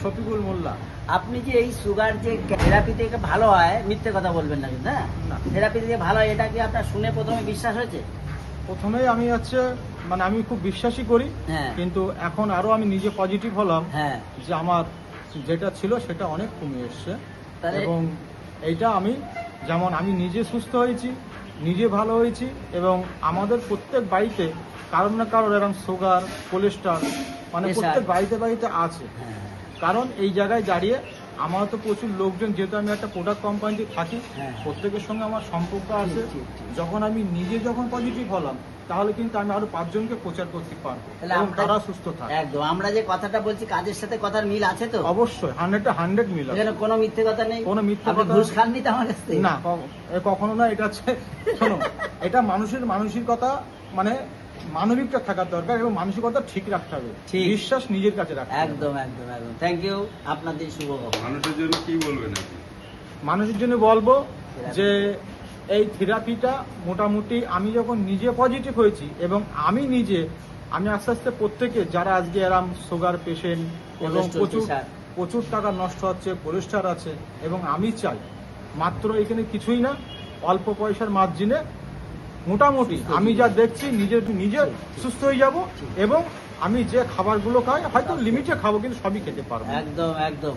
শফিকুল মোল্লা। আপনি যে এই সুগার যে থেরাপি থেকে ভালো হয়, মিথ্যে কথা বলবেন না কিন্তু, হ্যাঁ? না। থেরাপি থেকে ভালো হয়, এটা কি আপনার শুনে প্রথমে বিশ্বাস হয়েছে? প্রথমেই আমি মানে আমি খুব বিশ্বাসই করি, হ্যাঁ। কিন্তু এখন আরো আমি নিজে পজিটিভ হলাম হ্যাঁ। যে আমার যেটা ছিল সেটা অনেক কমে এসছে। তাহলে এবং এইটা আমি যেমন আমি নিজে সুস্থ হয়েছি, নিজে ভালো হয়েছি, এবং আমাদের প্রত্যেক বাড়িতে কারোর না কারোর এরকম সুগার, কোলেস্ট্রল মানে Pressure। প্রত্যেক বাড়িতে বাড়িতে আছে। হ্যাঁ। কারণ এই জায়গায় দাঁড়িয়ে আমার তো প্রচুর লোকজন, যেহেতু আমি একটা প্রোডাক্ট কোম্পানিতে থাকি, হ্যাঁ। প্রত্যেকের সঙ্গে আমার সম্পর্ক আছে। ঠিক, ঠিক। যখন আমি নিজে পজিটিভ হলাম, তাহলে কিন্তু আমি আরো 5 জনকে প্রচার করতে পারবো তাহলে এবং আমরা- তারা সুস্থ থাকে। একদম, আমরা যে কথাটা বলছি কাজের সাথে কথার মিল আছে তো? অবশ্যই 100 মিল আছে। এখানে কোনো মিথ্যে কথা নেই? কোনো মিথ্যে আপনি কথা- ঘুষ খাননি তো আমার কাছ থেকে? না, কখনো না। এটা হচ্ছে শোনো, এটা মানুষের মানসিকতা, মানে মানবিকতা থাকার দরকার এবং মানসিকতা ঠিক রাখতে হবে, ঠিক। বিশ্বাস নিজের কাছে রাখতে হবে। একদম একদম একদম, থ্যাংক ইউ, আপনাদের শুভ হোক। মানুষের জন্য কি বলবেন আপনি? মানুষের জন্য বলবো যে এই থেরাপিটা মোটামুটি আমি যখন নিজে পজিটিভ হয়েছি, এবং আমি আস্তে আস্তে প্রত্যেকে যারা আজকে এরম সুগার পেশেন্ট এবং Cholesterol, প্রচুর pressure। প্রচুর টাকা নষ্ট হচ্ছে, কোলেস্ট্রল আছে, এবং আমি চাই মাত্র এখানে কিছুই না, অল্প পয়সার মার্জিনে মোটামুটি সুস্থ আমি জীবন। যা দেখছি নিজে সুস্থ হয়ে যাব, এবং আমি যে খাবারগুলো খাই হয়তো লিমিটে খাবো, কিন্তু সবই খেতে পারবো। একদম একদম।